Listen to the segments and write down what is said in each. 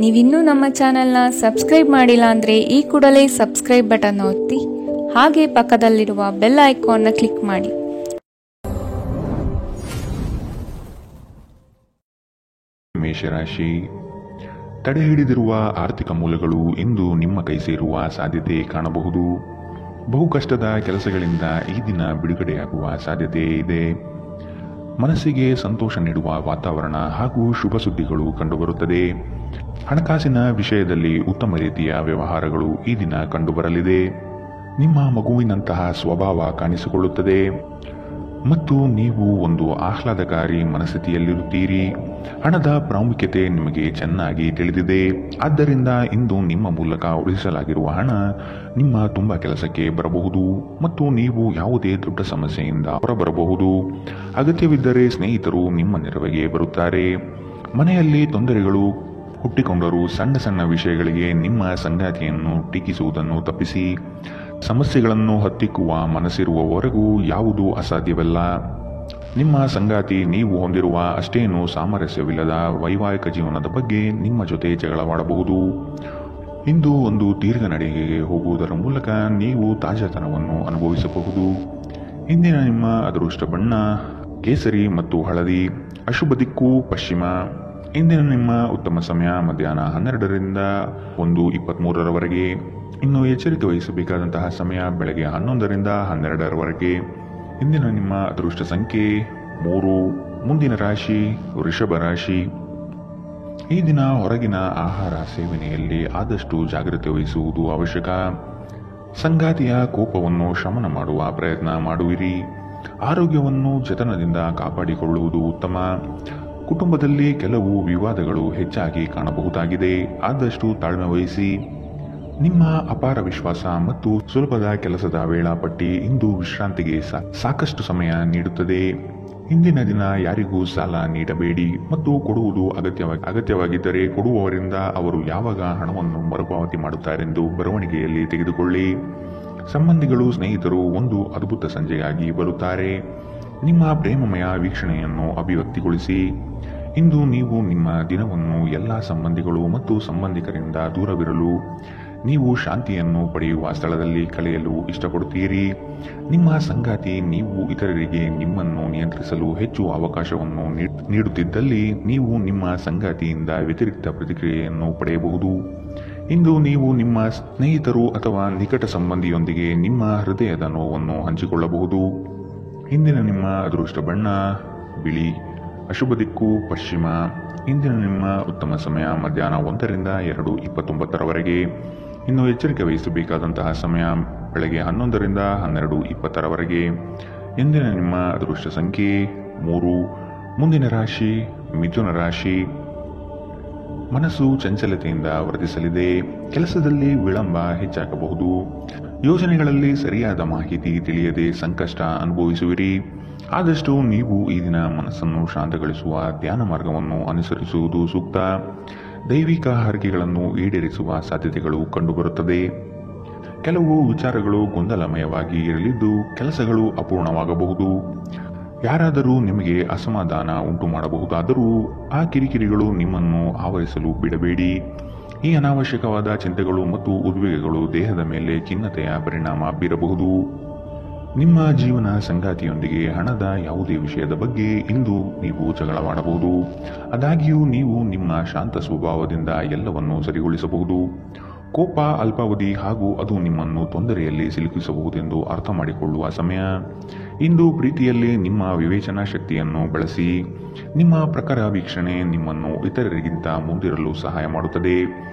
ನೀವಿನ್ನೂ ನಮ್ಮ ಚಾನೆಲ್ನ ಸಬ್ಸ್ಕ್ರೈಬ್ ಮಾಡಿಲ್ಲ ಅಂದರೆ ಈ ಕೂಡಲೇ ಸಬ್ಸ್ಕ್ರೈಬ್ ಬಟನ್ ಒತ್ತಿ ಹಾಗೆ ಪಕ್ಕದಲ್ಲಿರುವ ಬೆಲ್ ಐಕಾನ್ನ ಕ್ಲಿಕ್ ಮಾಡಿ. ಮೇಷರಾಶಿ, ತಡೆ ಹಿಡಿದಿರುವ ಆರ್ಥಿಕ ಮೂಲಗಳು ಇಂದು ನಿಮ್ಮ ಕೈ ಸೇರುವ ಸಾಧ್ಯತೆ ಕಾಣಬಹುದು. ಬಹು ಕಷ್ಟದ ಕೆಲಸಗಳಿಂದ ಈ ದಿನ ಬಿಡುಗಡೆಯಾಗುವ ಸಾಧ್ಯತೆ ಇದೆ. ಮನಸ್ಸಿಗೆ ಸಂತೋಷ ನೀಡುವ ವಾತಾವರಣ ಹಾಗೂ ಶುಭ ಸುದ್ದಿಗಳು ಕಂಡುಬರುತ್ತದೆ. ಹಣಕಾಸಿನ ವಿಷಯದಲ್ಲಿ ಉತ್ತಮ ರೀತಿಯ ವ್ಯವಹಾರಗಳು ಈ ದಿನ ಕಂಡುಬರಲಿದೆ. ನಿಮ್ಮ ಮಗುವಿನಂತಹ ಸ್ವಭಾವ ಕಾಣಿಸಿಕೊಳ್ಳುತ್ತದೆ ಮತ್ತು ನೀವು ಒಂದು ಆಹ್ಲಾದಕಾರಿ ಮನಸ್ಥಿತಿಯಲ್ಲಿರುತ್ತೀರಿ. ಹಣದ ಪ್ರಾಮುಖ್ಯತೆ ನಿಮಗೆ ಚೆನ್ನಾಗಿ ತಿಳಿದಿದೆ. ಆದ್ದರಿಂದ ಇಂದು ನಿಮ್ಮ ಮೂಲಕ ಉಳಿಸಲಾಗಿರುವ ಹಣ ನಿಮ್ಮ ತುಂಬ ಕೆಲಸಕ್ಕೆ ಬರಬಹುದು ಮತ್ತು ನೀವು ಯಾವುದೇ ದೊಡ್ಡ ಸಮಸ್ಯೆಯಿಂದ ಹೊರಬರಬಹುದು. ಅಗತ್ಯವಿದ್ದರೆ ಸ್ನೇಹಿತರು ನಿಮ್ಮ ನೆರವಿಗೆ ಬರುತ್ತಾರೆ. ಮನೆಯಲ್ಲಿ ತೊಂದರೆಗಳು ಹುಟ್ಟಿಕೊಂಡರೂ ಸಣ್ಣ ಸಣ್ಣ ವಿಷಯಗಳಿಗೆ ನಿಮ್ಮ ಸಂಗಾತಿಯನ್ನು ಟೀಕಿಸುವುದನ್ನು ತಪ್ಪಿಸಿ. ಸಮಸ್ಯೆಗಳನ್ನು ಹತ್ತಿಕ್ಕುವ ಮನಸ್ಸಿರುವವರೆಗೂ ಯಾವುದೂ ಅಸಾಧ್ಯವಲ್ಲ. ನಿಮ್ಮ ಸಂಗಾತಿ ನೀವು ಹೊಂದಿರುವ ಅಷ್ಟೇನೂ ಸಾಮರಸ್ಯವಿಲ್ಲದ ವೈವಾಹಿಕ ಜೀವನದ ಬಗ್ಗೆ ನಿಮ್ಮ ಜೊತೆ ಜಗಳವಾಡಬಹುದು. ಇಂದು ಒಂದು ದೀರ್ಘ ನಡಿಗೆಗೆ ಹೋಗುವುದರ ಮೂಲಕ ನೀವು ತಾಜಾತನವನ್ನು ಅನುಭವಿಸಬಹುದು. ಇಂದಿನ ನಿಮ್ಮ ಅದೃಷ್ಟ ಬಣ್ಣ ಕೇಸರಿ ಮತ್ತು ಹಳದಿ. ಅಶುಭ ದಿಕ್ಕು ಪಶ್ಚಿಮ. ಇಂದಿನ ನಿಮ್ಮ ಉತ್ತಮ ಸಮಯ ಮಧ್ಯಾಹ್ನ 12ರಿಂದ 1:23ರವರೆಗೆ. ಇನ್ನು ಎಚ್ಚರಿಕೆ ವಹಿಸಬೇಕಾದಂತಹ ಸಮಯ ಬೆಳಗ್ಗೆ 11ರಿಂದ 12ರವರೆಗೆ. ಇಂದಿನ ನಿಮ್ಮ ಅದೃಷ್ಟ ಸಂಖ್ಯೆ 3. ಮುಂದಿನ ರಾಶಿ ವೃಷಭ ರಾಶಿ. ಈ ದಿನ ಹೊರಗಿನ ಆಹಾರ ಸೇವನೆಯಲ್ಲಿ ಆದಷ್ಟು ಜಾಗ್ರತೆ ವಹಿಸುವುದು ಅವಶ್ಯಕ. ಸಂಗಾತಿಯ ಕೋಪವನ್ನು ಶಮನ ಮಾಡುವ ಪ್ರಯತ್ನ ಮಾಡುವಿರಿ. ಆರೋಗ್ಯವನ್ನು ಜತನದಿಂದ ಕಾಪಾಡಿಕೊಳ್ಳುವುದು ಉತ್ತಮ. ಕುಟುಂಬದಲ್ಲಿ ಕೆಲವು ವಿವಾದಗಳು ಹೆಚ್ಚಾಗಿ ಕಾಣಬಹುದಾಗಿದೆ. ಆದಷ್ಟು ತಾಳ್ಮೆ ವಹಿಸಿ. ನಿಮ್ಮ ಅಪಾರ ವಿಶ್ವಾಸ ಮತ್ತು ಸುಲಭದ ಕೆಲಸದ ವೇಳಾಪಟ್ಟಿ ಇಂದು ವಿಶ್ರಾಂತಿಗೆ ಸಾಕಷ್ಟು ಸಮಯ ನೀಡುತ್ತದೆ. ಇಂದಿನ ದಿನ ಯಾರಿಗೂ ಸಾಲ ನೀಡಬೇಡಿ ಮತ್ತು ಕೊಡುವುದು ಅಗತ್ಯವಾಗಿದ್ದರೆ ಕೊಡುವವರಿಂದ ಅವರು ಯಾವಾಗ ಹಣವನ್ನು ಮರುಪಾವತಿ ಮಾಡುತ್ತಾರೆಂದು ಬರವಣಿಗೆಯಲ್ಲಿ ತೆಗೆದುಕೊಳ್ಳಿ. ಸಂಬಂಧಿಗಳು ಸ್ನೇಹಿತರು ಒಂದು ಅದ್ಭುತ ಸಂಜೆಗಾಗಿ ಬರುತ್ತಾರೆ. ನಿಮ್ಮ ಪ್ರೇಮಮಯ ವೀಕ್ಷಣೆಯನ್ನು ಅಭಿವ್ಯಕ್ತಿಗೊಳಿಸಿ. ಇಂದು ನೀವು ನಿಮ್ಮ ದಿನವನ್ನು ಎಲ್ಲ ಸಂಬಂಧಿಗಳು ಮತ್ತು ಸಂಬಂಧಿಕರಿಂದ ದೂರವಿರಲು ನೀವು ಶಾಂತಿಯನ್ನು ಪಡೆಯುವ ಸ್ಥಳದಲ್ಲಿ ಕಳೆಯಲು ಇಷ್ಟಪಡುತ್ತೀರಿ. ನಿಮ್ಮ ಸಂಗಾತಿ ನೀವು ಇತರರಿಗೆ ನಿಮ್ಮನ್ನು ನಿಯಂತ್ರಿಸಲು ಹೆಚ್ಚು ಅವಕಾಶವನ್ನು ನೀಡುತ್ತಿದ್ದಲ್ಲಿ ನೀವು ನಿಮ್ಮ ಸಂಗಾತಿಯಿಂದ ವ್ಯತಿರಿಕ್ತ ಪ್ರತಿಕ್ರಿಯೆಯನ್ನು ಪಡೆಯಬಹುದು. ಇಂದು ನೀವು ನಿಮ್ಮ ಸ್ನೇಹಿತರು ಅಥವಾ ನಿಕಟ ಸಂಬಂಧಿಯೊಂದಿಗೆ ನಿಮ್ಮ ಹೃದಯದ ನೋವನ್ನು ಹಂಚಿಕೊಳ್ಳಬಹುದು. ಇಂದಿನ ನಿಮ್ಮ ಅದೃಷ್ಟ ಬಣ್ಣ ಬಿಳಿ. ಅಶುಭ ದಿಕ್ಕು ಪಶ್ಚಿಮ. ಇಂದಿನ ನಿಮ್ಮ ಉತ್ತಮ ಸಮಯ ಮಧ್ಯಾಹ್ನ 1ರಿಂದ 2:29ರವರೆಗೆ. ಇನ್ನು ಎಚ್ಚರಿಕೆ ವಹಿಸಬೇಕಾದಂತಹ ಸಮಯ ಬೆಳಗ್ಗೆ 11ರಿಂದ 12:20ರವರೆಗೆ. ಇಂದಿನ ನಿಮ್ಮ ಅದೃಷ್ಟ ಸಂಖ್ಯೆ 3. ಮುಂದಿನ ರಾಶಿ ಮಿಥುನ ರಾಶಿ. ಮನಸ್ಸು ಚಂಚಲತೆಯಿಂದ ವರ್ತಿಸಲಿದೆ. ಕೆಲಸದಲ್ಲಿ ವಿಳಂಬ ಹೆಚ್ಚಾಗಬಹುದು. ಯೋಜನೆಗಳಲ್ಲಿ ಸರಿಯಾದ ಮಾಹಿತಿ ತಿಳಿಯದೆ ಸಂಕಷ್ಟ ಅನುಭವಿಸುವಿರಿ. ಆದಷ್ಟು ನೀವು ಈ ದಿನ ಮನಸ್ಸನ್ನು ಶಾಂತಗೊಳಿಸುವ ಧ್ಯಾನ ಮಾರ್ಗವನ್ನು ಅನುಸರಿಸುವುದು ಸೂಕ್ತ. ದೈವಿಕ ಹರಕೆಗಳನ್ನು ಈಡೇರಿಸುವ ಸಾಧ್ಯತೆಗಳು ಕಂಡುಬರುತ್ತದೆ. ಕೆಲವು ವಿಚಾರಗಳು ಗೊಂದಲಮಯವಾಗಿ ಇರಲಿದ್ದು ಕೆಲಸಗಳು ಅಪೂರ್ಣವಾಗಬಹುದು. ಯಾರಾದರೂ ನಿಮಗೆ ಅಸಮಾಧಾನ ಉಂಟು ಮಾಡಬಹುದಾದರೂ ಆ ಕಿರಿಕಿರಿಗಳು ನಿಮ್ಮನ್ನು ಆವರಿಸಲು ಬಿಡಬೇಡಿ. ಈ ಅನಾವಶ್ಯಕವಾದ ಚಿಂತೆಗಳು ಮತ್ತು ಉದ್ವೇಗಗಳು ದೇಹದ ಮೇಲೆ ಖಿನ್ನತೆಯ ಪರಿಣಾಮ ಬೀರಬಹುದು. ನಿಮ್ಮ ಜೀವನ ಸಂಗಾತಿಯೊಂದಿಗೆ ಹಣದ ಯಾವುದೇ ವಿಷಯದ ಬಗ್ಗೆ ಇಂದು ನೀವು ಜಗಳವಾಡಬಹುದು. ಆದಾಗ್ಯೂ ನೀವು ನಿಮ್ಮ ಶಾಂತ ಸ್ವಭಾವದಿಂದ ಎಲ್ಲವನ್ನೂ ಸರಿಗೊಳಿಸಬಹುದು. ಕೋಪ ಅಲ್ಪಾವಧಿ ಹಾಗೂ ಅದು ನಿಮ್ಮನ್ನು ತೊಂದರೆಯಲ್ಲಿ ಸಿಲುಕಿಸಬಹುದೆಂದು ಅರ್ಥ ಮಾಡಿಕೊಳ್ಳುವ ಸಮಯ. ಇಂದು ಪ್ರೀತಿಯಲ್ಲಿ ನಿಮ್ಮ ವಿವೇಚನಾ ಶಕ್ತಿಯನ್ನು ಬಳಸಿ. ನಿಮ್ಮ ಪ್ರಖರ ವೀಕ್ಷಣೆ ನಿಮ್ಮನ್ನು ಇತರರಿಗಿಂತ ಮುಂದಿರಲು ಸಹಾಯ ಮಾಡುತ್ತದೆ.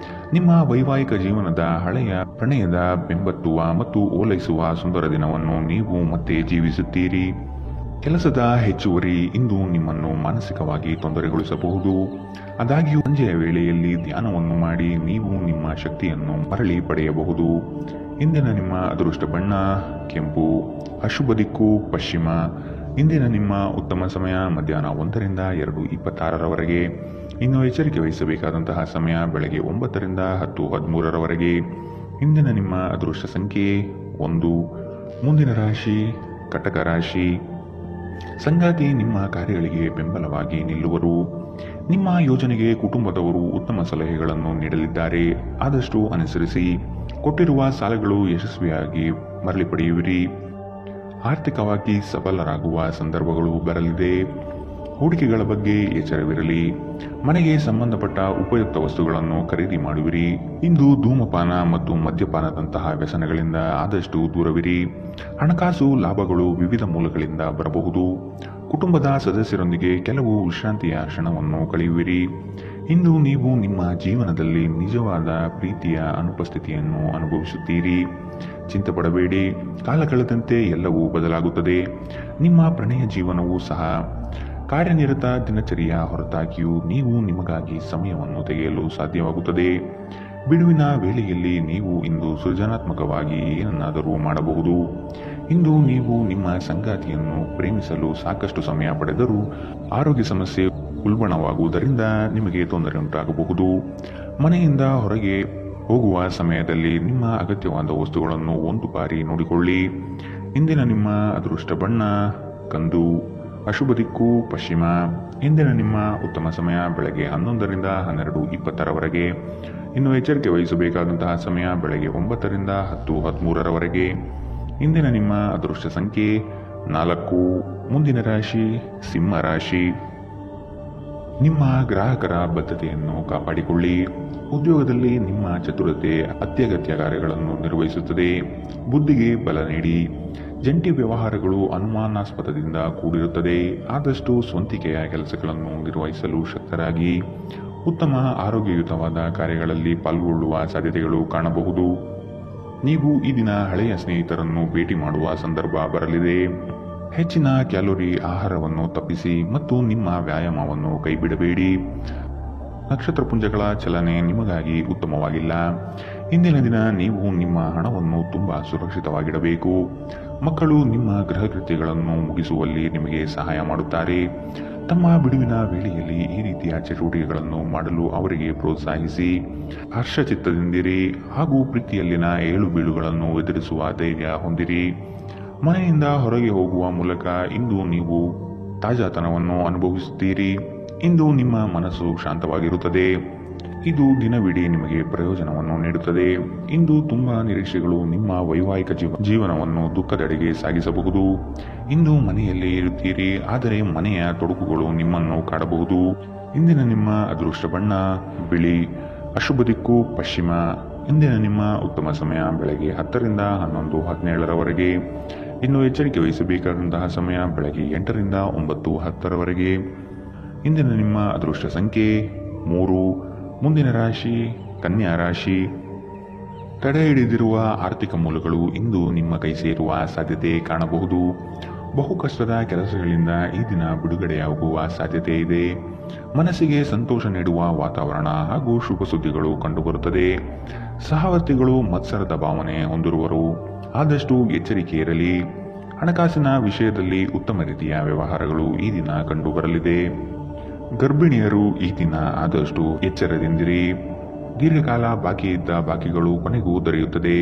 ನಿಮ್ಮ ವೈವಾಹಿಕ ಜೀವನದ ಹಳೆಯ ಪ್ರಣಯದ ಬೆಂಬತ್ತುವ ಮತ್ತು ಓಲೈಸುವ ಸುಂದರ ದಿನವನ್ನು ನೀವು ಮತ್ತೆ ಜೀವಿಸುತ್ತೀರಿ. ಕೆಲಸದ ಹೆಚ್ಚುವರಿ ಇಂದು ನಿಮ್ಮನ್ನು ಮಾನಸಿಕವಾಗಿ ತೊಂದರೆಗೊಳಿಸಬಹುದು. ಆದಾಗ್ಯೂ ಸಂಜೆಯ ವೇಳೆಯಲ್ಲಿ ಧ್ಯಾನವನ್ನು ಮಾಡಿ ನೀವು ನಿಮ್ಮ ಶಕ್ತಿಯನ್ನು ಮರಳಿ ಪಡೆಯಬಹುದು. ಇಂದಿನ ನಿಮ್ಮ ಅದೃಷ್ಟ ಬಣ್ಣ ಕೆಂಪು. ಅಶುಭ ದಿಕ್ಕು ಪಶ್ಚಿಮ. ಇಂದಿನ ನಿಮ್ಮ ಉತ್ತಮ ಸಮಯ ಮಧ್ಯಾಹ್ನ 1ರಿಂದ 2:26ರವರೆಗೆ. ಇನ್ನು ಎಚ್ಚರಿಕೆ ವಹಿಸಬೇಕಾದಂತಹ ಸಮಯ ಬೆಳಗ್ಗೆ 9ರಿಂದ 10:13ರವರೆಗೆ. ಇಂದಿನ ನಿಮ್ಮ ಅದೃಷ್ಟ ಸಂಖ್ಯೆ 1. ಮುಂದಿನ ರಾಶಿ ಕಟಕ ರಾಶಿ. ಸಂಗಾತಿ ನಿಮ್ಮ ಕಾರ್ಯಗಳಿಗೆ ಬೆಂಬಲವಾಗಿ ನಿಲ್ಲುವರು. ನಿಮ್ಮ ಯೋಜನೆಗೆ ಕುಟುಂಬದವರು ಉತ್ತಮ ಸಲಹೆಗಳನ್ನು ನೀಡಲಿದ್ದಾರೆ. ಆದಷ್ಟು ಅನುಸರಿಸಿ. ಕೊಟ್ಟಿರುವ ಸಾಲಗಳು ಯಶಸ್ವಿಯಾಗಿ ಮರಳಿ ಪಡೆಯುವಿರಿ. ಆರ್ಥಿಕವಾಗಿ ಸಫಲರಾಗುವ ಸಂದರ್ಭಗಳು ಬರಲಿದೆ. ಹೂಡಿಕೆಗಳ ಬಗ್ಗೆ ಎಚ್ಚರವಿರಲಿ. ಮನೆಗೆ ಸಂಬಂಧಪಟ್ಟ ಉಪಯುಕ್ತ ವಸ್ತುಗಳನ್ನು ಖರೀದಿ ಮಾಡುವಿರಿ. ಇಂದು ಧೂಮಪಾನ ಮತ್ತು ಮದ್ಯಪಾನದಂತಹ ವ್ಯಸನಗಳಿಂದ ಆದಷ್ಟು ದೂರವಿರಿ. ಹಣಕಾಸು ಲಾಭಗಳು ವಿವಿಧ ಮೂಲಗಳಿಂದ ಬರಬಹುದು. ಕುಟುಂಬದ ಸದಸ್ಯರೊಂದಿಗೆ ಕೆಲವು ವಿಶ್ರಾಂತಿಯ ಕ್ಷಣವನ್ನು ಕಳೆಯುವಿರಿ. ಇಂದು ನೀವು ನಿಮ್ಮ ಜೀವನದಲ್ಲಿ ನಿಜವಾದ ಪ್ರೀತಿಯ ಅನುಪಸ್ಥಿತಿಯನ್ನು ಅನುಭವಿಸುತ್ತೀರಿ. ಚಿಂತೆ ಪಡಬೇಡಿ. ಕಾಲ ಕಳೆದಂತೆ ಎಲ್ಲವೂ ಬದಲಾಗುತ್ತದೆ. ನಿಮ್ಮ ಪ್ರಣಯ ಜೀವನವೂ ಸಹ. ಕಾರ್ಯನಿರತ ದಿನಚರಿಯ ಹೊರತಾಗಿಯೂ ನೀವು ನಿಮಗಾಗಿ ಸಮಯವನ್ನು ತೆಗೆಯಲು ಸಾಧ್ಯವಾಗುತ್ತದೆ. ಬಿಡುವಿನ ವೇಳೆಯಲ್ಲಿ ನೀವು ಇಂದು ಸೃಜನಾತ್ಮಕವಾಗಿ ಏನನ್ನಾದರೂ ಮಾಡಬಹುದು. ಇಂದು ನೀವು ನಿಮ್ಮ ಸಂಗಾತಿಯನ್ನು ಪ್ರೇಮಿಸಲು ಸಾಕಷ್ಟು ಸಮಯ ಪಡೆದರೂ ಆರೋಗ್ಯ ಸಮಸ್ಯೆ ಉಲ್ಬಣವಾಗುವುದರಿಂದ ನಿಮಗೆ ತೊಂದರೆ ಉಂಟಾಗಬಹುದು. ಮನೆಯಿಂದ ಹೊರಗೆ ಹೋಗುವ ಸಮಯದಲ್ಲಿ ನಿಮ್ಮ ಅಗತ್ಯವಾದ ವಸ್ತುಗಳನ್ನು ಒಂದು ಬಾರಿ ನೋಡಿಕೊಳ್ಳಿ. ಇಂದಿನ ನಿಮ್ಮ ಅದೃಷ್ಟ ಬಣ್ಣ ಕಂದು. ಅಶುಭ ದಿಕ್ಕು ಪಶ್ಚಿಮ. ಇಂದಿನ ನಿಮ್ಮ ಉತ್ತಮ ಸಮಯ ಬೆಳಗ್ಗೆ 11ರಿಂದ 12:20ರವರೆಗೆ. ಇನ್ನು ಎಚ್ಚರಿಕೆ ವಹಿಸಬೇಕಾದಂತಹ ಸಮಯ ಬೆಳಗ್ಗೆ 9ರಿಂದ 10:13ರವರೆಗೆ. ಇಂದಿನ ನಿಮ್ಮ ಅದೃಷ್ಟ ಸಂಖ್ಯೆ 4. ಮುಂದಿನ ರಾಶಿ ಸಿಂಹ ರಾಶಿ. ನಿಮ್ಮ ಗ್ರಾಹಕರ ಬದ್ಧತೆಯನ್ನು ಕಾಪಾಡಿಕೊಳ್ಳಿ. ಉದ್ಯೋಗದಲ್ಲಿ ನಿಮ್ಮ ಚತುರತೆ ಅತ್ಯಗತ್ಯ ಕಾರ್ಯಗಳನ್ನು ನಿರ್ವಹಿಸುತ್ತದೆ. ಬುದ್ಧಿಗೆ ಬಲ ನೀಡಿ. ಜಂಟಿ ವ್ಯವಹಾರಗಳು ಅನುಮಾನಾಸ್ಪದದಿಂದ ಕೂಡಿರುತ್ತದೆ. ಆದಷ್ಟು ಸ್ವಂತಿಕೆಯ ಕೆಲಸಗಳನ್ನು ನಿರ್ವಹಿಸಲು ಶಕ್ತರಾಗಿ. ಉತ್ತಮ ಆರೋಗ್ಯಯುತವಾದ ಕಾರ್ಯಗಳಲ್ಲಿ ಪಾಲ್ಗೊಳ್ಳುವ ಸಾಧ್ಯತೆಗಳು ಕಾಣಬಹುದು. ನೀವು ಈ ದಿನ ಹಳೆಯ ಸ್ನೇಹಿತರನ್ನು ಭೇಟಿ ಮಾಡುವ ಸಂದರ್ಭ ಬರಲಿದೆ. ಹೆಚ್ಚಿನ ಕ್ಯಾಲೋರಿ ಆಹಾರವನ್ನು ತಪ್ಪಿಸಿ ಮತ್ತು ನಿಮ್ಮ ವ್ಯಾಯಾಮವನ್ನು ಕೈಬಿಡಬೇಡಿ. ನಕ್ಷತ್ರ ಪುಂಜಗಳ ಚಲನೆ ನಿಮಗಾಗಿ ಉತ್ತಮವಾಗಿಲ್ಲ. ಇಂದಿನ ದಿನ ನೀವು ನಿಮ್ಮ ಹಣವನ್ನು ತುಂಬಾ ಸುರಕ್ಷಿತವಾಗಿಡಬೇಕು. ಮಕ್ಕಳು ನಿಮ್ಮ ಗೃಹ ಕೃತ್ಯಗಳನ್ನು ಮುಗಿಸುವಲ್ಲಿ ನಿಮಗೆ ಸಹಾಯ ಮಾಡುತ್ತಾರೆ. ತಮ್ಮ ಬಿಡುವಿನ ವೇಳೆಯಲ್ಲಿ ಈ ರೀತಿಯ ಚಟುವಟಿಕೆಗಳನ್ನು ಮಾಡಲು ಅವರಿಗೆ ಪ್ರೋತ್ಸಾಹಿಸಿ. ಹರ್ಷಚಿತ್ತದಿಂದಿರಿ ಹಾಗೂ ಪ್ರೀತಿಯಲ್ಲಿನ ಏಳು ಬೀಳುಗಳನ್ನು ಎದುರಿಸುವ ಧೈರ್ಯ ಹೊಂದಿರಿ. ಮನೆಯಿಂದ ಹೊರಗೆ ಹೋಗುವ ಮೂಲಕ ಇಂದು ನೀವು ತಾಜಾತನವನ್ನು ಅನುಭವಿಸುತ್ತೀರಿ. ಇಂದು ನಿಮ್ಮ ಮನಸ್ಸು ಶಾಂತವಾಗಿರುತ್ತದೆ. ಇದು ದಿನವಿಡೀ ನಿಮಗೆ ಪ್ರಯೋಜನವನ್ನು ನೀಡುತ್ತದೆ. ಇಂದು ತುಂಬಾ ನಿರೀಕ್ಷೆಗಳು ನಿಮ್ಮ ವೈವಾಹಿಕ ಜೀವನವನ್ನು ದುಃಖದೆಡೆಗೆ ಸಾಗಿಸಬಹುದು. ಇಂದು ಮನೆಯಲ್ಲೇ ಇರುತ್ತೀರಿ, ಆದರೆ ಮನೆಯ ತೊಡಕುಗಳು ನಿಮ್ಮನ್ನು ಕಾಡಬಹುದು. ಇಂದಿನ ನಿಮ್ಮ ಅದೃಷ್ಟ ಬಣ್ಣ ಬಿಳಿ. ಅಶುಭ ದಿಕ್ಕು ಪಶ್ಚಿಮ. ಇಂದಿನ ನಿಮ್ಮ ಉತ್ತಮ ಸಮಯ ಬೆಳಗ್ಗೆ 10ರಿಂದ 11:17ರವರೆಗೆ. ಇನ್ನು ಎಚ್ಚರಿಕೆ ವಹಿಸಬೇಕಾದಂತಹ ಸಮಯ ಬೆಳಗ್ಗೆ 8ರಿಂದ 9:10ರವರೆಗೆ. ಇಂದಿನ ನಿಮ್ಮ ಅದೃಷ್ಟ ಸಂಖ್ಯೆ 3. ಮುಂದಿನ ರಾಶಿ ಕನ್ಯಾ ರಾಶಿ. ತಡೆ ಹಿಡಿದಿರುವ ಆರ್ಥಿಕ ಮೂಲಗಳು ಇಂದು ನಿಮ್ಮ ಕೈ ಸೇರುವ ಸಾಧ್ಯತೆ ಕಾಣಬಹುದು. ಬಹು ಕಷ್ಟದ ಕೆಲಸಗಳಿಂದ ಈ ದಿನ ಬಿಡುಗಡೆಯಾಗುವ ಸಾಧ್ಯತೆ ಇದೆ. ಮನಸ್ಸಿಗೆ ಸಂತೋಷ ನೀಡುವ ವಾತಾವರಣ ಹಾಗೂ ಶುಭ ಸುದ್ದಿಗಳು ಕಂಡುಬರುತ್ತದೆ. ಸಹವರ್ತಿಗಳು ಮತ್ಸರದ ಭಾವನೆ ಹೊಂದಿರುವರು. ಆದಷ್ಟು ಎಚ್ಚರಿಕೆ ಇರಲಿ. ಹಣಕಾಸಿನ ವಿಷಯದಲ್ಲಿ ಉತ್ತಮ ರೀತಿಯ ವ್ಯವಹಾರಗಳು ಈ ದಿನ ಕಂಡುಬರಲಿದೆ. ಗರ್ಭಿಣಿಯರು ಈ ದಿನ ಆದಷ್ಟು ಎಚ್ಚರದಿಂದಿರಿ. ದೀರ್ಘಕಾಲ ಬಾಕಿ ಇದ್ದ ಬಾಕಿಗಳು ಕೊನೆಗೂ ದೊರೆಯುತ್ತದೆ.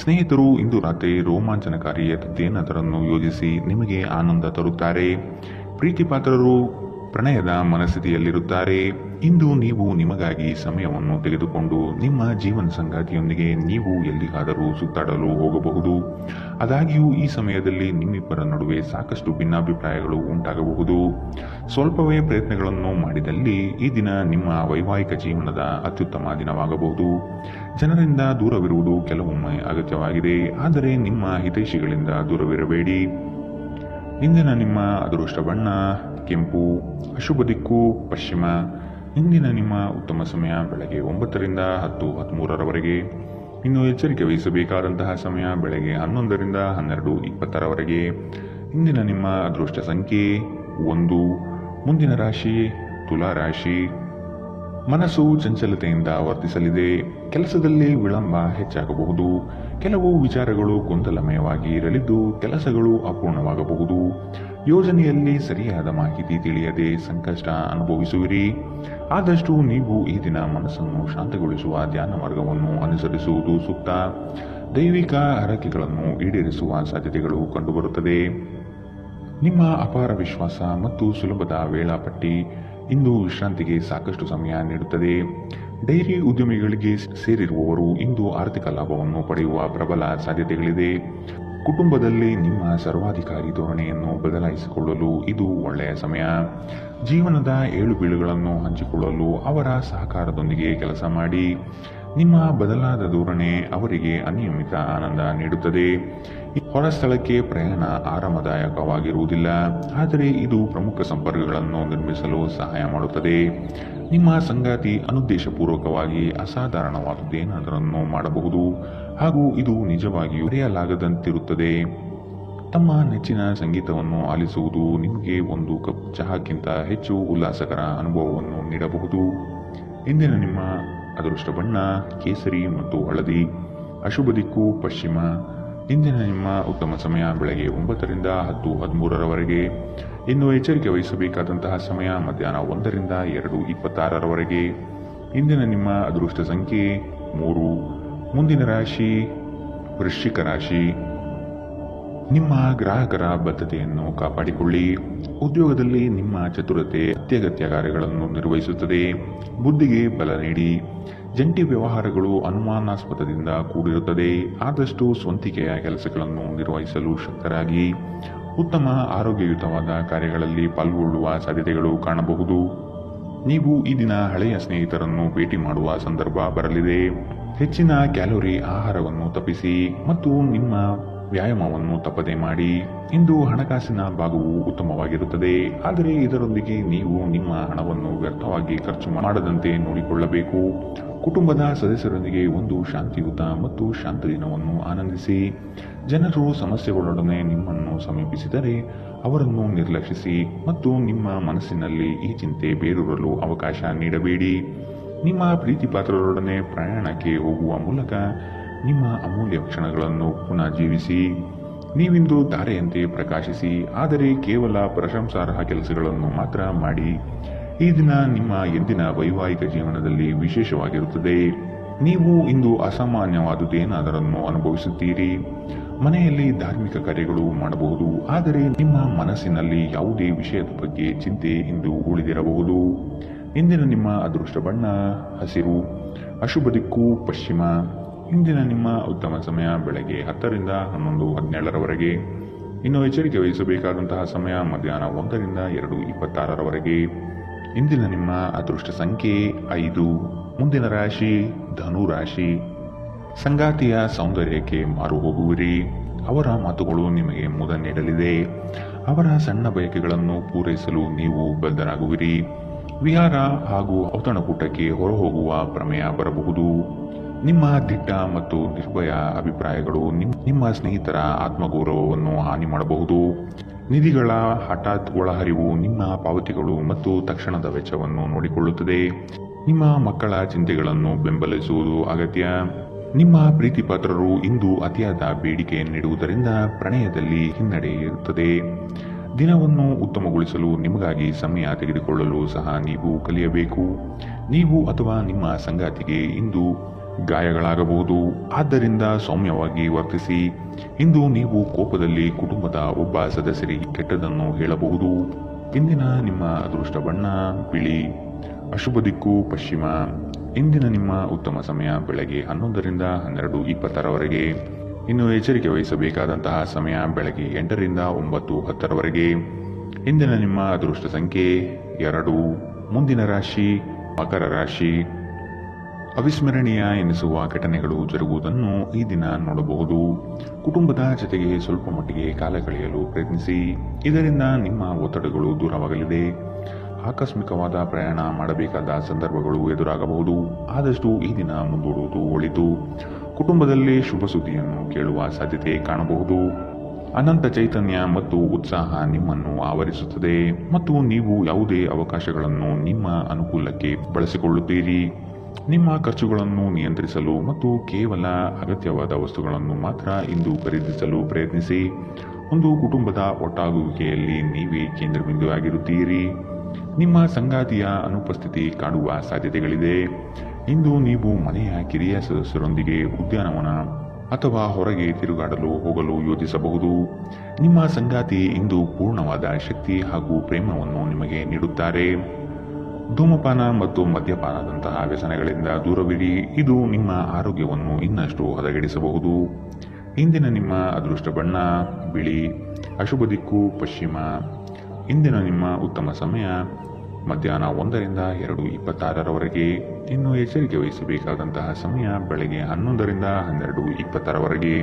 ಸ್ನೇಹಿತರು ಇಂದು ರಾತ್ರಿ ರೋಮಾಂಚನಕಾರಿಯದ್ದೇನಾದರನ್ನು ಯೋಜಿಸಿ ನಿಮಗೆ ಆನಂದ ತರುತ್ತಾರೆ. ಪ್ರೀತಿ ಪಾತ್ರರು ಪ್ರಣಯದ ಮನಸ್ಥಿತಿಯಲ್ಲಿರುತ್ತಾರೆ. ಇಂದು ನೀವು ನಿಮಗಾಗಿ ಸಮಯವನ್ನು ತೆಗೆದುಕೊಂಡು ನಿಮ್ಮ ಜೀವನ ಸಂಗಾತಿಯೊಂದಿಗೆ ನೀವು ಎಲ್ಲಿಗಾದರೂ ಸುತ್ತಾಡಲು ಹೋಗಬಹುದು. ಆದಾಗ್ಯೂ ಈ ಸಮಯದಲ್ಲಿ ನಿಮ್ಮಿಬ್ಬರ ನಡುವೆ ಸಾಕಷ್ಟು ಭಿನ್ನಾಭಿಪ್ರಾಯಗಳು ಉಂಟಾಗಬಹುದು. ಸ್ವಲ್ಪವೇ ಪ್ರಯತ್ನಗಳನ್ನು ಮಾಡಿದಲ್ಲಿ ಈ ದಿನ ನಿಮ್ಮ ವೈವಾಹಿಕ ಜೀವನದ ಅತ್ಯುತ್ತಮ ದಿನವಾಗಬಹುದು. ಜನರಿಂದ ದೂರವಿರುವುದು ಕೆಲವೊಮ್ಮೆ ಅಗತ್ಯವಾಗಿದೆ, ಆದರೆ ನಿಮ್ಮ ಹಿತೈಷಿಗಳಿಂದ ದೂರವಿರಬೇಡಿ. ಇಂದಿನ ನಿಮ್ಮ ಅದೃಷ್ಟ ಬಣ್ಣ ಕೆಂಪು. ಅಶುಭ ದಿಕ್ಕು ಪಶ್ಚಿಮ. ಇಂದಿನ ನಿಮ್ಮ ಉತ್ತಮ ಸಮಯ ಬೆಳಗ್ಗೆ 9ರಿಂದ 10:13ರವರೆಗೆ. ಇನ್ನು ಎಚ್ಚರಿಕೆ ವಹಿಸಬೇಕಾದಂತಹ ಸಮಯ ಬೆಳಗ್ಗೆ 11ರಿಂದ 12:20ರವರೆಗೆ. ಇಂದಿನ ನಿಮ್ಮ ಅದೃಷ್ಟ ಸಂಖ್ಯೆ 1. ಮುಂದಿನ ರಾಶಿ ತುಲಾ ರಾಶಿ. ಮನಸ್ಸು ಚಂಚಲತೆಯಿಂದ ವರ್ತಿಸಲಿದೆ. ಕೆಲಸದಲ್ಲಿ ವಿಳಂಬ ಹೆಚ್ಚಾಗಬಹುದು. ಕೆಲವು ವಿಚಾರಗಳು ಗೊಂದಲಮಯವಾಗಿ ಇರಲಿದ್ದು ಕೆಲಸಗಳು ಅಪೂರ್ಣವಾಗಬಹುದು. ಯೋಜನೆಯಲ್ಲಿ ಸರಿಯಾದ ಮಾಹಿತಿ ತಿಳಿಯದೆ ಸಂಕಷ್ಟ ಅನುಭವಿಸುವಿರಿ. ಆದಷ್ಟು ನೀವು ಈ ದಿನ ಮನಸ್ಸನ್ನು ಶಾಂತಗೊಳಿಸುವ ಧ್ಯಾನ ಮಾರ್ಗವನ್ನು ಅನುಸರಿಸುವುದು ಸೂಕ್ತ. ದೈವಿಕ ಹರಕೆಗಳನ್ನು ಈಡೇರಿಸುವ ಸಾಧ್ಯತೆಗಳು ಕಂಡುಬರುತ್ತದೆ. ನಿಮ್ಮ ಅಪಾರ ವಿಶ್ವಾಸ ಮತ್ತು ಸುಲಭದ ವೇಳಾಪಟ್ಟಿ ಇಂದು ವಿಶ್ರಾಂತಿಗೆ ಸಾಕಷ್ಟು ಸಮಯ ನೀಡುತ್ತದೆ. ಡೈರಿ ಉದ್ಯಮಿಗಳಿಗೆ ಸೇರಿರುವವರು ಇಂದು ಆರ್ಥಿಕ ಲಾಭವನ್ನು ಪಡೆಯುವ ಪ್ರಬಲ ಸಾಧ್ಯತೆಗಳಿದೆ. ಕುಟುಂಬದಲ್ಲಿ ನಿಮ್ಮ ಸರ್ವಾಧಿಕಾರಿ ಧೋರಣೆಯನ್ನು ಬದಲಾಯಿಸಿಕೊಳ್ಳಲು ಇದು ಒಳ್ಳೆಯ ಸಮಯ. ಜೀವನದ ಏಳುಬೀಳುಗಳನ್ನು ಹಂಚಿಕೊಳ್ಳಲು ಅವರ ಸಹಕಾರದೊಂದಿಗೆ ಕೆಲಸ ಮಾಡಿ. ನಿಮ್ಮ ಬದಲಾದ ಧೋರಣೆ ಅವರಿಗೆ ಅನಿಯಮಿತ ಆನಂದ ನೀಡುತ್ತದೆ. ಹೊರ ಸ್ಥಳಕ್ಕೆ ಪ್ರಯಾಣ ಆರಾಮದಾಯಕವಾಗಿರುವುದಿಲ್ಲ, ಆದರೆ ಇದು ಪ್ರಮುಖ ಸಂಪರ್ಕಗಳನ್ನು ನಿರ್ಮಿಸಲು ಸಹಾಯ ಮಾಡುತ್ತದೆ. ನಿಮ್ಮ ಸಂಗಾತಿ ಅನುದ್ದೇಶಪೂರ್ವಕವಾಗಿ ಅಸಾಧಾರಣವಾದದ್ದೇನಾದರನ್ನು ಮಾಡಬಹುದು ಹಾಗೂ ಇದು ನಿಜವಾಗಿಯೂ ಮರೆಯಲಾಗದಂತಿರುತ್ತದೆ. ತಮ್ಮ ನೆಚ್ಚಿನ ಸಂಗೀತವನ್ನು ಆಲಿಸುವುದು ನಿಮಗೆ ಒಂದು ಕಪ್ ಚಹಾಕ್ಕಿಂತ ಹೆಚ್ಚು ಉಲ್ಲಾಸಕರ ಅನುಭವವನ್ನು ನೀಡಬಹುದು. ಇಂದಿನ ನಿಮ್ಮ ಅದೃಷ್ಟ ಬಣ್ಣ ಕೇಸರಿ ಮತ್ತು ಹಳದಿ. ಅಶುಭ ದಿಕ್ಕು ಪಶ್ಚಿಮ. ಇಂದಿನ ನಿಮ್ಮ ಉತ್ತಮ ಸಮಯ ಬೆಳಗ್ಗೆ 9 ರಿಂದ 10:13 ಇನ್ನು ಎಚ್ಚರಿಕೆ ವಹಿಸಬೇಕಾದಂತಹ ಸಮಯ ಮಧ್ಯಾಹ್ನ 1 ರಿಂದ 2:26 ಇಂದಿನ ನಿಮ್ಮ ಅದೃಷ್ಟ ಸಂಖ್ಯೆ 3. ಮುಂದಿನ ರಾಶಿ ವೃಶ್ಚಿಕ ರಾಶಿ. ನಿಮ್ಮ ಗ್ರಾಹಕರ ಬದ್ಧತೆಯನ್ನು ಕಾಪಾಡಿಕೊಳ್ಳಿ. ಉದ್ಯೋಗದಲ್ಲಿ ನಿಮ್ಮ ಚತುರತೆ ಅತ್ಯಗತ್ಯ ಕಾರ್ಯಗಳನ್ನು ನಿರ್ವಹಿಸುತ್ತದೆ. ಬುದ್ಧಿಗೆ ಬಲ ನೀಡಿ. ಜಂಟಿ ವ್ಯವಹಾರಗಳು ಅನುಮಾನಾಸ್ಪದದಿಂದ ಕೂಡಿರುತ್ತದೆ. ಆದಷ್ಟು ಸ್ವಂತಿಕೆಯ ಕೆಲಸಗಳನ್ನು ನಿರ್ವಹಿಸಲು ಶಕ್ತರಾಗಿ. ಉತ್ತಮ ಆರೋಗ್ಯಯುತವಾದ ಕಾರ್ಯಗಳಲ್ಲಿ ಪಾಲ್ಗೊಳ್ಳುವ ಸಾಧ್ಯತೆಗಳು ಕಾಣಬಹುದು. ನೀವು ಈ ದಿನ ಹಳೆಯ ಸ್ನೇಹಿತರನ್ನು ಭೇಟಿ ಮಾಡುವ ಸಂದರ್ಭ ಬರಲಿದೆ. ಹೆಚ್ಚಿನ ಕ್ಯಾಲೋರಿ ಆಹಾರವನ್ನು ತಪ್ಪಿಸಿ ಮತ್ತು ನಿಮ್ಮ ವ್ಯಾಯಾಮವನ್ನು ತಪ್ಪದೆ ಮಾಡಿ. ಇಂದು ಹಣಕಾಸಿನ ಭಾಗವು ಉತ್ತಮವಾಗಿರುತ್ತದೆ, ಆದರೆ ಇದರೊಂದಿಗೆ ನೀವು ನಿಮ್ಮ ಹಣವನ್ನು ವ್ಯರ್ಥವಾಗಿ ಖರ್ಚು ಮಾಡದಂತೆ ನೋಡಿಕೊಳ್ಳಬೇಕು. ಕುಟುಂಬದ ಸದಸ್ಯರೊಂದಿಗೆ ಒಂದು ಶಾಂತಿಯುತ ಮತ್ತು ಶಾಂತ ದಿನವನ್ನು ಆನಂದಿಸಿ. ಜನರು ಸಮಸ್ಯೆಗಳೊಡನೆ ನಿಮ್ಮನ್ನು ಸಮೀಪಿಸಿದರೆ ಅವರನ್ನು ನಿರ್ಲಕ್ಷಿಸಿ ಮತ್ತು ನಿಮ್ಮ ಮನಸ್ಸಿನಲ್ಲಿ ಈ ಚಿಂತೆ ಬೇರೂರಲು ಅವಕಾಶ ನೀಡಬೇಡಿ. ನಿಮ್ಮ ಪ್ರೀತಿಪಾತ್ರರೊಡನೆ ಪ್ರಯಾಣಕ್ಕೆ ಹೋಗುವ ಮೂಲಕ ನಿಮ್ಮ ಅಮೂಲ್ಯ ಕ್ಷಣಗಳನ್ನು ಪುನಃ ಜೀವಿಸಿ. ನೀವಿಂದು ತಾರೆಯಂತೆ ಪ್ರಕಾಶಿಸಿ, ಆದರೆ ಕೇವಲ ಪ್ರಶಂಸಾರ್ಹ ಕೆಲಸಗಳನ್ನು ಮಾತ್ರ ಮಾಡಿ. ಈ ದಿನ ನಿಮ್ಮ ಎಂದಿನ ವೈವಾಹಿಕ ಜೀವನದಲ್ಲಿ ವಿಶೇಷವಾಗಿರುತ್ತದೆ. ನೀವು ಇಂದು ಅಸಾಮಾನ್ಯವಾದುದೇನಾದರನ್ನು ಅನುಭವಿಸುತ್ತೀರಿ. ಮನೆಯಲ್ಲಿ ಧಾರ್ಮಿಕ ಕಾರ್ಯಗಳು ಮಾಡಬಹುದು, ಆದರೆ ನಿಮ್ಮ ಮನಸ್ಸಿನಲ್ಲಿ ಯಾವುದೇ ವಿಷಯದ ಬಗ್ಗೆ ಚಿಂತೆ ಇಂದು ಉಳಿದಿರಬಹುದು. ಇಂದಿನ ನಿಮ್ಮ ಅದೃಷ್ಟ ಬಣ್ಣ ಹಸಿರು. ಅಶುಭ ದಿಕ್ಕು ಪಶ್ಚಿಮ. ಇಂದಿನ ನಿಮ್ಮ ಉತ್ತಮ ಸಮಯ ಬೆಳಗ್ಗೆ 10 ರಿಂದ 11:17 ಇನ್ನು ಎಚ್ಚರಿಕೆ ವಹಿಸಬೇಕಾದಂತಹ ಸಮಯ ಮಧ್ಯಾಹ್ನ 1 ರಿಂದ 2:26 ಇಂದಿನ ನಿಮ್ಮ ಅದೃಷ್ಟ ಸಂಖ್ಯೆ 5. ಮುಂದಿನ ರಾಶಿ ಧನು ರಾಶಿ. ಸಂಗಾತಿಯ ಸೌಂದರ್ಯಕ್ಕೆ ಮಾರು ಹೋಗುವಿರಿ. ಅವರ ಮಾತುಗಳು ನಿಮಗೆ ಮುದ ನೀಡಲಿದೆ. ಅವರ ಸಣ್ಣ ಬಯಕೆಗಳನ್ನು ಪೂರೈಸಲು ನೀವು ಬದ್ಧರಾಗುವಿರಿ. ವಿಹಾರ ಹಾಗೂ ಔತಣಕೂಟಕ್ಕೆ ಹೊರಹೋಗುವ ಪ್ರಮೇಯ ಬರಬಹುದು. ನಿಮ್ಮ ದಿಟ್ಟ ಮತ್ತು ನಿರ್ಭಯ ಅಭಿಪ್ರಾಯಗಳು ನಿಮ್ಮ ಸ್ನೇಹಿತರ ಆತ್ಮಗೌರವವನ್ನು ಹಾನಿ ಮಾಡಬಹುದು. ನಿಧಿಗಳ ಹಠಾತ್ ಒಳಹರಿವು ನಿಮ್ಮ ಪಾವತಿಗಳು ಮತ್ತು ತಕ್ಷಣದ ವೆಚ್ಚವನ್ನು ನೋಡಿಕೊಳ್ಳುತ್ತದೆ. ನಿಮ್ಮ ಮಕ್ಕಳ ಚಿಂತೆಗಳನ್ನು ಬೆಂಬಲಿಸುವುದು ಅಗತ್ಯ. ನಿಮ್ಮ ಪ್ರೀತಿಪಾತ್ರರು ಇಂದು ಅತಿಯಾದ ಬೇಡಿಕೆ ನೀಡುವುದರಿಂದ ಪ್ರಣಯದಲ್ಲಿ ಹಿನ್ನಡೆ ಇರುತ್ತದೆ. ದಿನವನ್ನು ಉತ್ತಮಗೊಳಿಸಲು ನಿಮಗಾಗಿ ಸಮಯ ತೆಗೆದುಕೊಳ್ಳಲು ಸಹ ನೀವು ಕಲಿಯಬೇಕು. ನೀವು ಅಥವಾ ನಿಮ್ಮ ಸಂಗಾತಿಗೆ ಇಂದು ಗಾಯಗಳಾಗಬಹುದು, ಆದ್ದರಿಂದ ಸೌಮ್ಯವಾಗಿ ವರ್ತಿಸಿ. ಇಂದು ನೀವು ಕೋಪದಲ್ಲಿ ಕುಟುಂಬದ ಒಬ್ಬ ಸದಸ್ಯರಿಗೆ ಕೆಟ್ಟದನ್ನು ಹೇಳಬಹುದು. ಇಂದಿನ ನಿಮ್ಮ ಅದೃಷ್ಟ ಬಣ್ಣ ಬಿಳಿ. ಅಶುಭ ದಿಕ್ಕು ಪಶ್ಚಿಮ. ಇಂದಿನ ನಿಮ್ಮ ಉತ್ತಮ ಸಮಯ ಬೆಳಗ್ಗೆ 11 ರಿಂದ 12:26 ಇನ್ನು ಎಚ್ಚರಿಕೆ ವಹಿಸಬೇಕಾದಂತಹ ಸಮಯ ಬೆಳಗ್ಗೆ 8 ರಿಂದ 9:10 ಇಂದಿನ ನಿಮ್ಮ ಅದೃಷ್ಟ ಸಂಖ್ಯೆ 2. ಮುಂದಿನ ರಾಶಿ ಮಕರ ರಾಶಿ. ಅವಿಸ್ಮರಣೀಯ ಎನಿಸುವ ಘಟನೆಗಳು ಜರುಗುವುದನ್ನು ಈ ದಿನ ನೋಡಬಹುದು. ಕುಟುಂಬದ ಜೊತೆಗೆ ಸ್ವಲ್ಪ ಮಟ್ಟಿಗೆ ಕಾಲ ಕಳೆಯಲು ಪ್ರಯತ್ನಿಸಿ. ಇದರಿಂದ ನಿಮ್ಮ ಒತ್ತಡಗಳು ದೂರವಾಗಲಿದೆ. ಆಕಸ್ಮಿಕವಾದ ಪ್ರಯಾಣ ಮಾಡಬೇಕಾದ ಸಂದರ್ಭಗಳು ಎದುರಾಗಬಹುದು. ಆದಷ್ಟು ಈ ದಿನ ಮುಂದೂಡುವುದು ಒಳಿತು. ಕುಟುಂಬದಲ್ಲಿ ಶುಭ ಸುದ್ದಿಯನ್ನು ಕೇಳುವ ಸಾಧ್ಯತೆ ಕಾಣಬಹುದು. ಅನಂತ ಚೈತನ್ಯ ಮತ್ತು ಉತ್ಸಾಹ ನಿಮ್ಮನ್ನು ಆವರಿಸುತ್ತದೆ ಮತ್ತು ನೀವು ಯಾವುದೇ ಅವಕಾಶಗಳನ್ನು ನಿಮ್ಮ ಅನುಕೂಲಕ್ಕೆ ಬಳಸಿಕೊಳ್ಳುತ್ತೀರಿ. ನಿಮ್ಮ ಖರ್ಚುಗಳನ್ನು ನಿಯಂತ್ರಿಸಲು ಮತ್ತು ಕೇವಲ ಅಗತ್ಯವಾದ ವಸ್ತುಗಳನ್ನು ಮಾತ್ರ ಇಂದು ಖರೀದಿಸಲು ಪ್ರಯತ್ನಿಸಿ. ಒಂದು ಕುಟುಂಬದ ಒಟ್ಟಾಗುವಿಕೆಯಲ್ಲಿ ನೀವೇ ಕೇಂದ್ರಬಿಂದುವಾಗಿರುತ್ತೀರಿ. ನಿಮ್ಮ ಸಂಗಾತಿಯ ಅನುಪಸ್ಥಿತಿ ಕಾಡುವ ಸಾಧ್ಯತೆಗಳಿದೆ. ಇಂದು ನೀವು ಮನೆಯ ಕಿರಿಯ ಸದಸ್ಯರೊಂದಿಗೆ ಉದ್ಯಾನವನ ಅಥವಾ ಹೊರಗೆ ತಿರುಗಾಡಲು ಹೋಗಲು ಯೋಜಿಸಬಹುದು. ನಿಮ್ಮ ಸಂಗಾತಿ ಇಂದು ಪೂರ್ಣವಾದ ಶಕ್ತಿ ಹಾಗೂ ಪ್ರೇಮವನ್ನು ನಿಮಗೆ ನೀಡುತ್ತಾರೆ. ಧೂಮಪಾನ ಮತ್ತು ಮದ್ಯಪಾನದಂತಹ ವ್ಯಸನಗಳಿಂದ ದೂರವಿರಿ. ಇದು ನಿಮ್ಮ ಆರೋಗ್ಯವನ್ನು ಇನ್ನಷ್ಟು ಹದಗೆಡಿಸಬಹುದು. ಇಂದಿನ ನಿಮ್ಮ ಅದೃಷ್ಟ ಬಣ್ಣ ಬಿಳಿ. ಅಶುಭ ದಿಕ್ಕು ಪಶ್ಚಿಮ. ಇಂದಿನ ನಿಮ್ಮ ಉತ್ತಮ ಸಮಯ ಮಧ್ಯಾಹ್ನ 1ರಿಂದ 2:26ರವರೆಗೆ. ಇನ್ನು ಎಚ್ಚರಿಕೆ ವಹಿಸಬೇಕಾದಂತಹ ಸಮಯ ಬೆಳಗ್ಗೆ 11ರಿಂದ 12:20ರವರೆಗೆ.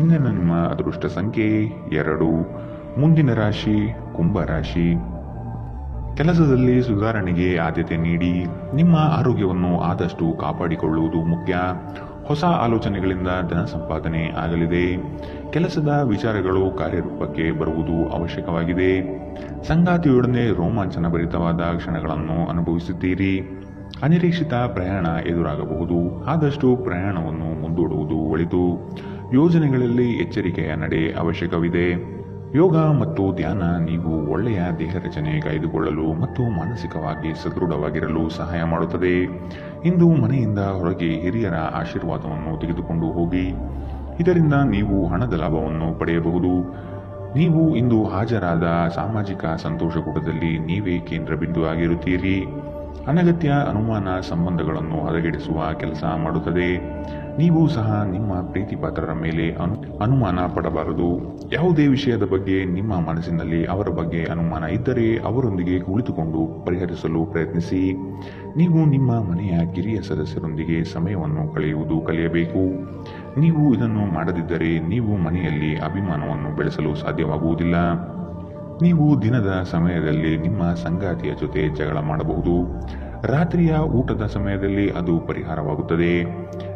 ಇಂದಿನ ನಿಮ್ಮ ಅದೃಷ್ಟ ಸಂಖ್ಯೆ 2. ಮುಂದಿನ ರಾಶಿ ಕುಂಭ ರಾಶಿ. ಕೆಲಸದಲ್ಲಿ ಸುಧಾರಣೆಗೆ ಆದ್ಯತೆ ನೀಡಿ. ನಿಮ್ಮ ಆರೋಗ್ಯವನ್ನು ಆದಷ್ಟು ಕಾಪಾಡಿಕೊಳ್ಳುವುದು ಮುಖ್ಯ. ಹೊಸ ಆಲೋಚನೆಗಳಿಂದ ಧನ ಸಂಪಾದನೆ ಆಗಲಿದೆ. ಕೆಲಸದ ವಿಚಾರಗಳು ಕಾರ್ಯರೂಪಕ್ಕೆ ಬರುವುದು ಅವಶ್ಯಕವಾಗಿದೆ. ಸಂಗಾತಿಯೊಡನೆ ರೋಮಾಂಚನಭರಿತವಾದ ಕ್ಷಣಗಳನ್ನು ಅನುಭವಿಸುತ್ತೀರಿ. ಅನಿರೀಕ್ಷಿತ ಪ್ರಯಾಣ ಎದುರಾಗಬಹುದು. ಆದಷ್ಟು ಪ್ರಯಾಣವನ್ನು ಮುಂದೂಡುವುದು ಒಳಿತು. ಯೋಜನೆಗಳಲ್ಲಿ ಎಚ್ಚರಿಕೆಯ ನಡೆ ಅವಶ್ಯಕವಿದೆ. ಯೋಗ ಮತ್ತು ಧ್ಯಾನ ನೀವು ಒಳ್ಳೆಯ ದೇಹ ರಚನೆ ಕಾಯ್ದುಕೊಳ್ಳಲು ಮತ್ತು ಮಾನಸಿಕವಾಗಿ ಸದೃಢವಾಗಿರಲು ಸಹಾಯ ಮಾಡುತ್ತದೆ. ಇಂದು ಮನೆಯಿಂದ ಹೊರಗೆ ಹಿರಿಯರ ಆಶೀರ್ವಾದವನ್ನು ತೆಗೆದುಕೊಂಡು ಹೋಗಿ. ಇದರಿಂದ ನೀವು ಹಣದ ಲಾಭವನ್ನು ಪಡೆಯಬಹುದು. ನೀವು ಇಂದು ಹಾಜರಾದ ಸಾಮಾಜಿಕ ಸಂತೋಷಕೂಟದಲ್ಲಿ ನೀವೇ ಕೇಂದ್ರ ಬಿಂದು ಆಗಿರುತ್ತೀರಿ. ಅನಗತ್ಯ ಅನುಮಾನ ಸಂಬಂಧಗಳನ್ನು ಹದಗೆಡಿಸುವ ಕೆಲಸ ಮಾಡುತ್ತದೆ. ನೀವು ಸಹ ನಿಮ್ಮ ಪ್ರೀತಿಪಾತ್ರರ ಮೇಲೆ ಅನುಮಾನ ಪಡಬಾರದು. ಯಾವುದೇ ವಿಷಯದ ಬಗ್ಗೆ ನಿಮ್ಮ ಮನಸ್ಸಿನಲ್ಲಿ ಅವರ ಬಗ್ಗೆ ಅನುಮಾನ ಇದ್ದರೆ ಅವರೊಂದಿಗೆ ಕುಳಿತುಕೊಂಡು ಪರಿಹರಿಸಲು ಪ್ರಯತ್ನಿಸಿ. ನೀವು ನಿಮ್ಮ ಮನೆಯ ಕಿರಿಯ ಸದಸ್ಯರೊಂದಿಗೆ ಸಮಯವನ್ನು ಕಳೆಯುವುದು ಕಲಿಯಬೇಕು. ನೀವು ಇದನ್ನು ಮಾಡದಿದ್ದರೆ ನೀವು ಮನೆಯಲ್ಲಿ ಅಭಿಮಾನವನ್ನು ಬೆಳೆಸಲು ಸಾಧ್ಯವಾಗುವುದಿಲ್ಲ. ನೀವು ದಿನದ ಸಮಯದಲ್ಲಿ ನಿಮ್ಮ ಸಂಗಾತಿಯ ಜೊತೆ ಜಗಳ ಮಾಡಬಹುದು. ರಾತ್ರಿಯ ಊಟದ ಸಮಯದಲ್ಲಿ ಅದು ಪರಿಹಾರವಾಗುತ್ತದೆ.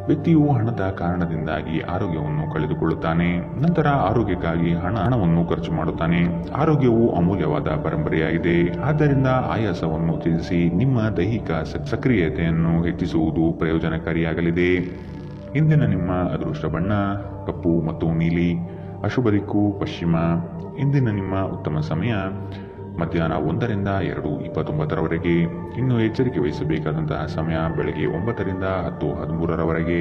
ವ್ಯಕ್ತಿಯು ಹಣದ ಕಾರಣದಿಂದಾಗಿ ಆರೋಗ್ಯವನ್ನು ಕಳೆದುಕೊಳ್ಳುತ್ತಾನೆ. ನಂತರ ಆರೋಗ್ಯಕ್ಕಾಗಿ ಹಣವನ್ನು ಖರ್ಚು ಮಾಡುತ್ತಾನೆ. ಆರೋಗ್ಯವು ಅಮೂಲ್ಯವಾದ ಪರಂಪರೆಯಾಗಿದೆ. ಆದ್ದರಿಂದ ಆಯಾಸವನ್ನು ತ್ಯಜಿಸಿ ನಿಮ್ಮ ದೈಹಿಕ ಸಕ್ರಿಯತೆಯನ್ನು ಹೆಚ್ಚಿಸುವುದು ಪ್ರಯೋಜನಕಾರಿಯಾಗಲಿದೆ. ಇಂದಿನ ನಿಮ್ಮ ಅದೃಷ್ಟ ಬಣ್ಣ ಕಪ್ಪು ಮತ್ತು ನೀಲಿ. ಅಶುಭ ದಿಕ್ಕು ಪಶ್ಚಿಮ. ಇಂದಿನ ನಿಮ್ಮ ಉತ್ತಮ ಸಮಯ ಮಧ್ಯಾಹ್ನ 1ರಿಂದ 2:29ರವರೆಗೆ. ಇನ್ನು ಎಚ್ಚರಿಕೆ ವಹಿಸಬೇಕಾದಂತಹ ಸಮಯ ಬೆಳಗ್ಗೆ 9ರಿಂದ 10:13ರವರೆಗೆ.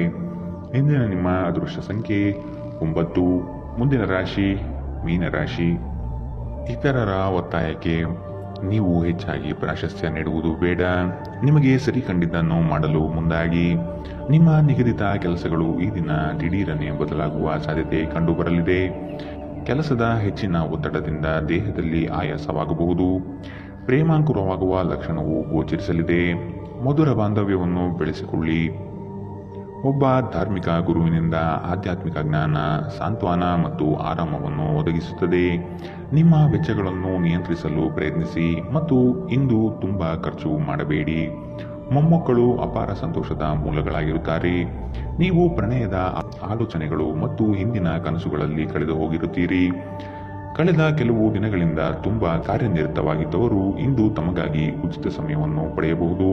ಇಂದಿನ ನಿಮ್ಮ ಅದೃಷ್ಟ ಸಂಖ್ಯೆ 9. ಮುಂದಿನ ರಾಶಿ ಮೀನರಾಶಿ. ಇತರರ ಒತ್ತಾಯಕ್ಕೆ ನೀವು ಹೆಚ್ಚಾಗಿ ಪ್ರಾಶಸ್ತ್ಯ ನೀಡುವುದು ಬೇಡ. ನಿಮಗೆ ಸರಿ ಕಂಡಿದ್ದನ್ನು ಮಾಡಲು ಮುಂದಾಗಿ. ನಿಮ್ಮ ನಿಗದಿತ ಕೆಲಸಗಳು ಈ ದಿನ ದಿಢೀರನೆ ಬದಲಾಗುವ ಸಾಧ್ಯತೆ ಕಂಡುಬರಲಿದೆ. ಕೆಲಸದ ಹೆಚ್ಚಿನ ಒತ್ತಡದಿಂದ ದೇಹದಲ್ಲಿ ಆಯಾಸವಾಗಬಹುದು. ಪ್ರೇಮಾಂಕುರವಾಗುವ ಲಕ್ಷಣವು ಗೋಚರಿಸಲಿದೆ. ಮಧುರ ಬಾಂಧವ್ಯವನ್ನು ಬೆಳೆಸಿಕೊಳ್ಳಿ. ಒಬ್ಬ ಧಾರ್ಮಿಕ ಗುರುವಿನಿಂದ ಆಧ್ಯಾತ್ಮಿಕ ಜ್ಞಾನ, ಸಾಂತ್ವನ ಮತ್ತು ಆರಾಮವನ್ನು ಒದಗಿಸುತ್ತದೆ. ನಿಮ್ಮ ವೆಚ್ಚಗಳನ್ನು ನಿಯಂತ್ರಿಸಲು ಪ್ರಯತ್ನಿಸಿ ಮತ್ತು ಇಂದು ತುಂಬಾ ಖರ್ಚು ಮಾಡಬೇಡಿ. ಮೊಮ್ಮಕ್ಕಳು ಅಪಾರ ಸಂತೋಷದ ಮೂಲಗಳಾಗಿರುತ್ತಾರೆ. ನೀವು ಪ್ರಣಯದ ಆಲೋಚನೆಗಳು ಮತ್ತು ಹಿಂದಿನ ಕನಸುಗಳಲ್ಲಿ ಕಳೆದು ಹೋಗಿರುತ್ತೀರಿ. ಕಳೆದ ಕೆಲವು ದಿನಗಳಿಂದ ತುಂಬಾ ಕಾರ್ಯನಿರತವಾಗಿದ್ದವರು ಇಂದು ತಮಗಾಗಿ ಉಚಿತ ಸಮಯವನ್ನು ಪಡೆಯಬಹುದು.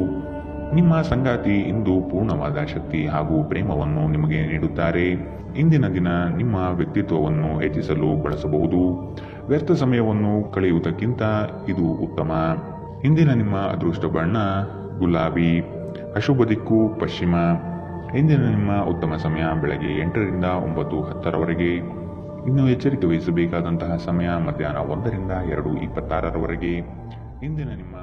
ನಿಮ್ಮ ಸಂಗಾತಿ ಇಂದು ಪೂರ್ಣವಾದ ಶಕ್ತಿ ಹಾಗೂ ಪ್ರೇಮವನ್ನು ನಿಮಗೆ ನೀಡುತ್ತಾರೆ. ಇಂದಿನ ದಿನ ನಿಮ್ಮ ವ್ಯಕ್ತಿತ್ವವನ್ನು ಹೆಚ್ಚಿಸಲು ಬಳಸಬಹುದು. ವ್ಯರ್ಥ ಸಮಯವನ್ನು ಕಳೆಯುವುದಕ್ಕಿಂತ ಇದು ಉತ್ತಮ. ಇಂದಿನ ನಿಮ್ಮ ಅದೃಷ್ಟ ಬಣ್ಣ ಗುಲಾಬಿ. ಅಶುಭ ದಿಕ್ಕು ಪಶ್ಚಿಮ. ಇಂದಿನ ನಿಮ್ಮ ಉತ್ತಮ ಸಮಯ ಬೆಳಗ್ಗೆ 8ರಿಂದ 9:10ರವರೆಗೆ. ಇನ್ನು ಎಚ್ಚರಿಕೆ ವಹಿಸಬೇಕಾದಂತಹ ಸಮಯ ಮಧ್ಯಾಹ್ನ 1ರಿಂದ 2:26ರವರೆಗೆ. ಇಂದಿನ ನಿಮ್ಮ